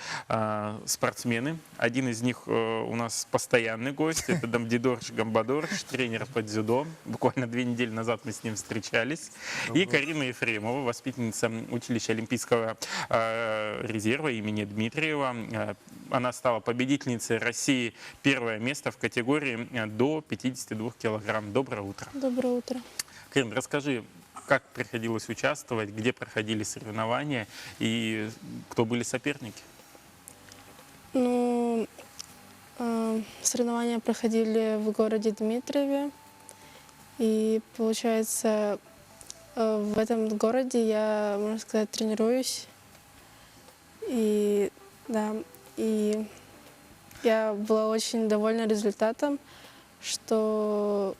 спортсмены. Один из них у нас постоянный гость. Это Дамдидорж Гамбадорж, тренер по дзюдо. Буквально 2 недели назад мы с ним встречались. И Карина Ефремова, воспитанница училища Олимпийского резерва имени Дмитриева. Она стала победительницей России, 1-е место в категории до 52 килограмм. Доброе утро. Доброе утро. Карин, расскажи, как приходилось участвовать, где проходили соревнования и кто были соперники? Ну, соревнования проходили в городе Дмитриеве. И, получается, в этом городе я, можно сказать, тренируюсь. И, да, и я была очень довольна результатом, что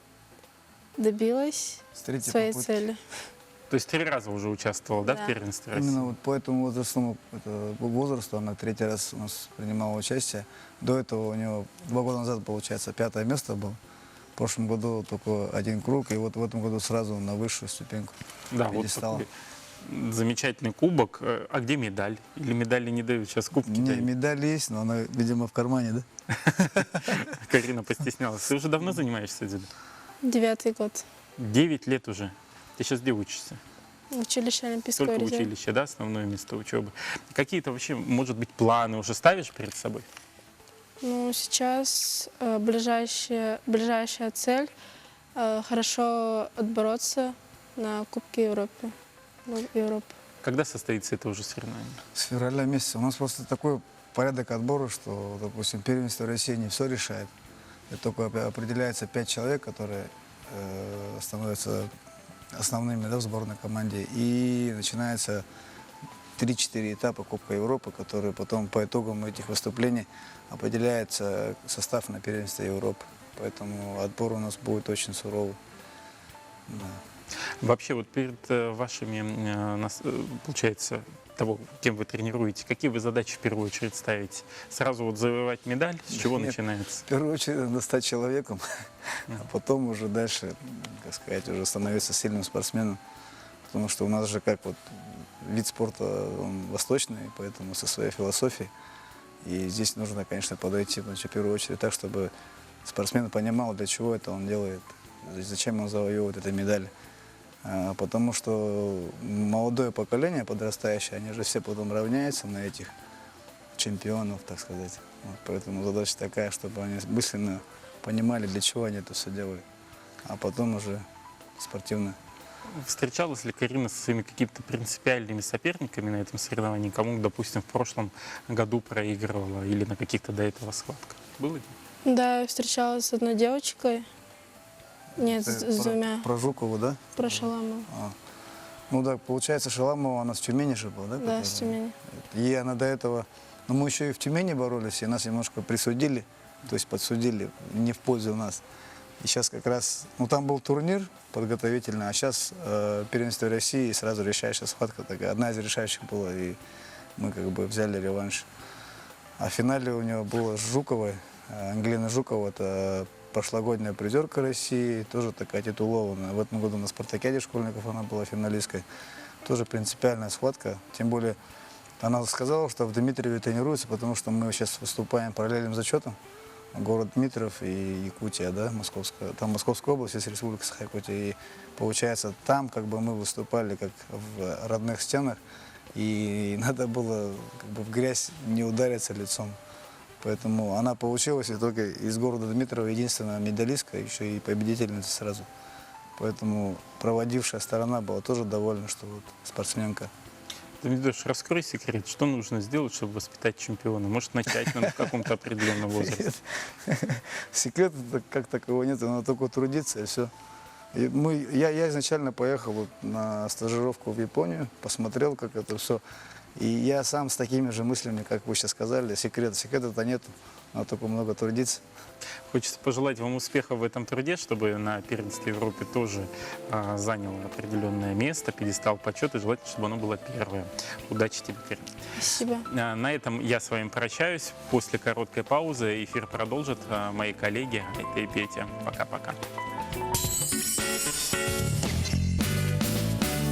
добилась своей цели. То есть 3 раза уже участвовала, да, Да. в первенстве России? Именно вот по этому возрасту она 3-й раз у нас принимала участие. До этого у нее 2 года назад, получается, 5-е место было. В прошлом году только 1 круг, и вот в этом году сразу на высшую ступеньку Да, вот перестала. такой замечательный кубок. А где медаль? Или медали не дают, сейчас кубки Не, дают? медаль есть, но она, видимо, в кармане, да? Карина постеснялась. Ты уже давно занимаешься дзюдо? 9-й год. 9 лет уже. Ты сейчас где учишься? В училище Олимпийского Только резерва. училище, да, основное место учебы. Какие-то вообще, может быть, планы уже ставишь перед собой? Ну, сейчас ближайшая цель хорошо отбороться на Кубке Европы. Когда состоится это уже соревнование? С февраля месяца. У нас просто такой порядок отбора, что, допустим, первенство России не все решает. Это только определяется 5 человек, которые становятся основными, да, в сборной команде. И начинается 3-4 этапа Кубка Европы, которые потом по итогам этих выступлений определяется состав на первенство Европы. Поэтому отбор у нас будет очень суровый. Да. Вообще, вот перед вашими, получается, того, кем вы тренируете, какие вы задачи в первую очередь ставите? Сразу вот завоевать медаль? С чего начинается? В первую очередь надо стать человеком, а потом уже дальше, как сказать, уже становиться сильным спортсменом. Потому что у нас же как вот вид спорта, он восточный, поэтому со своей философией. И здесь нужно, конечно, подойти в первую очередь так, чтобы спортсмен понимал, для чего это он делает, зачем он завоевывает эту медаль. Потому что молодое поколение подрастающее, они же все потом равняются на этих чемпионов, так сказать. Вот, поэтому задача такая, чтобы они мысленно понимали, для чего они это все делают. А потом уже спортивно. Встречалась ли Карина со своими какими-то принципиальными соперниками на этом соревновании? Кому, допустим, в прошлом году проигрывала или на каких-то до этого схватках? Было? Да, я встречалась с одной девочкой. Нет, с 2. Про Жукову, да? Про Шаламову. Ну да, получается, Шаламова, она с Тюмени же была, да? Да, с Тюмени. И она до этого... Но мы еще и в Тюмени боролись, и нас немножко присудили, то есть подсудили не в пользу нас. И сейчас как раз... Ну там был турнир подготовительный, а сейчас первенство России, и сразу решающая схватка такая. Одна из решающих была, и мы как бы взяли реванш. А в финале у нее была с Жуковой, Ангелина Жукова, это прошлогодняя призерка России, тоже такая титулованная. В этом году на спартакиаде школьников она была финалисткой. Тоже принципиальная схватка. Тем более она сказала, что в Дмитриеве тренируется, потому что мы сейчас выступаем параллельным зачетом. Город Дмитриев и Якутия, да, Московская. Там Московская область, есть Республика Саха-Якутия. И получается, там как бы мы выступали как в родных стенах. И надо было как бы в грязь не удариться лицом. Поэтому она получилась, и только из города Дмитриева единственная медалистка, еще и победительница сразу. Поэтому проводившая сторона была тоже довольна, что вот спортсменка. Дамидош, раскрой секрет, что нужно сделать, чтобы воспитать чемпиона? Может, начать надо в каком-то определенном возрасте? Секрета как такового нет, надо только трудиться, и все. Я изначально поехал вот на стажировку в Японию, посмотрел, как это все. И я сам с такими же мыслями, как вы сейчас сказали, секрета-то нет, надо только много трудиться. Хочется пожелать вам успехов в этом труде, чтобы на первенстве Европы тоже занял определенное место, пьедестал почета, и желательно, чтобы оно было первое. Удачи тебе, Кирилл. Спасибо. На этом я с вами прощаюсь. После короткой паузы эфир продолжат мои коллеги Айта и Петя. Пока-пока.